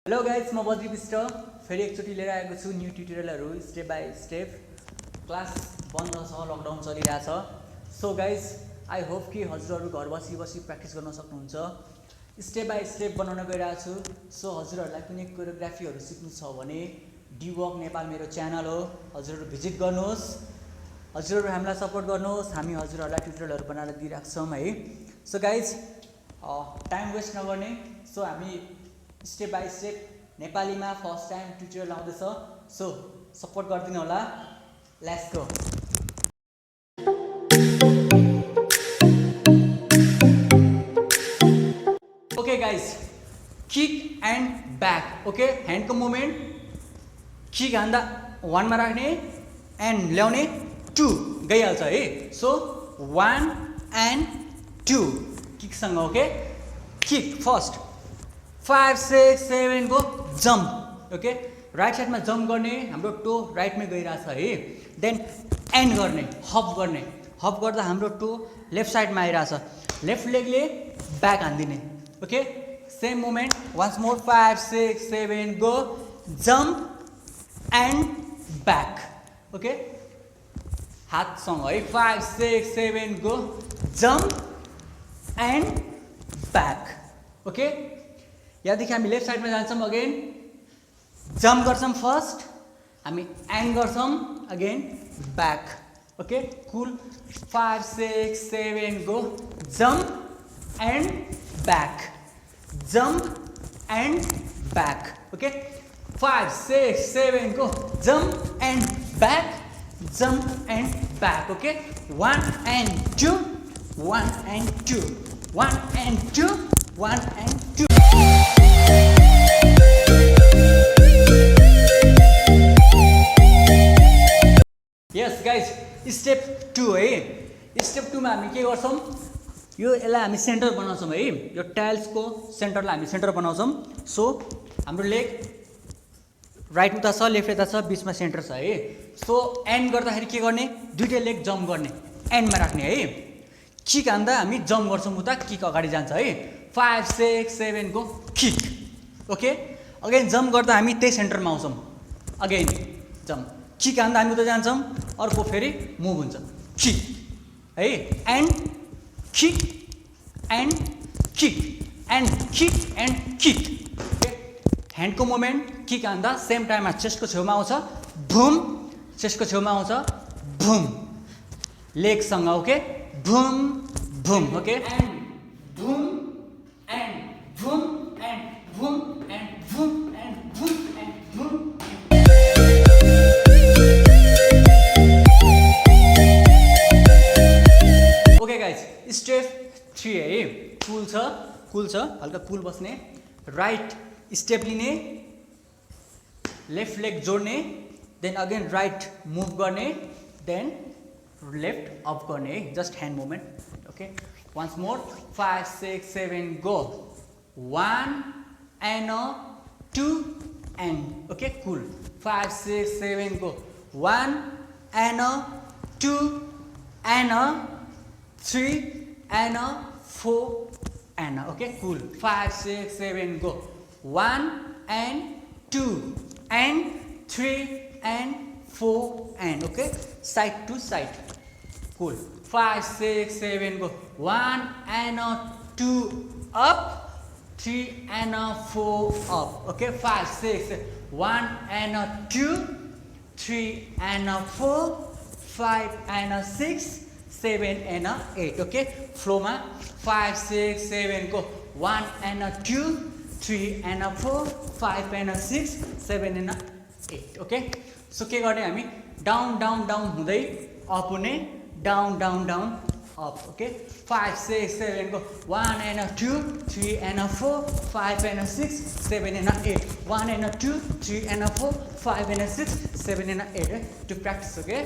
Hello guys, म बद्री बिस्ट फेरि एकचोटि लिएर आएको छु न्यू ट्युटोरियलहरू स्टेप बाई स्टेप। क्लास बन्द छ, लकडाउन चलिरहेछ। सो गाइस, आई होप कि हजुरहरू घर बसी बसी प्र्याक्टिस गर्न सक्नुहुन्छ। स्टेप बाई स्टेप बनाउन गइरहेको छु। सो हजुरहरूलाई कुनै कोरियोग्राफीहरू सिक्नु छ भने डिवक नेपाल मेरो च्यानल हो, हजुरहरू भिजिट गर्नुहोस्। हजुरहरू हामीलाई सपोर्ट गर्नुहोस्, हामी हजुरहरूलाई ट्युटोरियलहरू बनाएर दिइरहेको छौँ है। सो गाइज, टाइम वेस्ट नगर्ने। सो हामी स्टेप बाई स्टेप नेपालीमा फर्स्ट टाइम ट्युटोरियल आउँदैछ। सो सपोर्ट गरिदिनु होला। Let's go. Okay guys, kick and back. Okay, ह्यान्डको मुभमेन्ट, किक हान्दा 1 मा राख्ने एन्ड ल्याउने 2 गइहाल्छ है। सो 1 एन्ड 2 किकसँग। ओके, किक फर्स्ट 5 6 7 को जम्प। ओके, राइट साइडमा जम्प गर्ने, हाम्रो टो राइटमै गइरहेछ है। देन एन्ड गर्ने, हप गर्ने, हप गर्दा हाम्रो टो लेफ्ट साइडमा आइरहेछ। लेफ्ट लेगले ब्याक हानिदिने। Okay, same moment once more 5 6 7 go jump and back. Okay, हातसँग है 5 6 7 go jump and back. Okay, यहाँदेखि हामी लेफ्ट साइडमा जान्छौँ। अगेन जम्प गर्छौँ फर्स्ट, हामी एन्ड गर्छौँ, again back. Okay, cool 5 6 7 go jump and back, jump and back. Okay, 5 6 7 go jump and back, jump and back. Okay, 1 and 2 1 and 2 1 and 2 1 and 2। Yes guys, step 2 है। Step 2 मा हामी के गर्छौँ, यसलाई हामी सेन्टर बनाउँछौँ है। यो टाइल्सको सेन्टरलाई हामी सेन्टर बनाउँछौँ। सो हाम्रो लेग राइट उता छ, लेफ्ट यता छ, बिचमा सेन्टर छ है। सो एन्ड गर्दाखेरि के गर्ने, दुइटै लेग जम्प गर्ने, एन्डमा राख्ने है। किक हान्दा हामी जम्प गर्छौँ, उता किक अगाडि जान्छ है। 5 6 7 को किक। ओके, अगेन जम्प गर्दा हामी त्यही सेन्टरमा आउँछौँ, अगेन जम्प। किक हान्दा हामी उता जान्छौँ, अर्को फेरि मुभ हुन्छ, किक है। And kick and kick and kick and kick. Okay, ह्यान्डको मुभमेन्ट, किक हान्दा सेम टाइममा चेस्टको छेउमा आउँछ, भुम, चेस्टको छेउमा आउँछ, भुम, लेगसँग। ओके, भुम भुम। ओके, एन्ड भुम एन्ड भुम एन्ड भुम एन्ड भुम एन्ड भुम एन्ड भुम। ओके गाइज, स्टेप 3 है। कुल छ, कुल छ, हल्का कुल बस्ने। राइट स्टेप लिने, लेफ्ट लेग जोड्ने, देन अगेन राइट मुभ गर्ने, देन लेफ्ट अप गर्ने है। Just hand movement. Okay, once more 5 6 7 go 1 and 2 and। Okay, cool 5 6 7 go 1 and 2 and 3 and 4 and। Okay, cool 5 6 7 go 1 and 2 and 3 and 4 and। Okay, side to side. Cool 5 6 7 go 1 and 2 up 3 and 4 up। Okay, 5 6 1 and 2 3 and 4 5 and 6 7 and 8। Okay, फ्लोमा 5 6 7 को 1 and 2 3 and 4 5 and 6 7 and 8। Okay, so के गर्ने, हामी down down down हुँदै up हुने, down down down up. Okay, 5 6 7 को 1 and 2 3 and 4 5 and 6 7 and 8 1 and 2 3 and 4 5 and 6 7 and 8 है, to practice. Okay,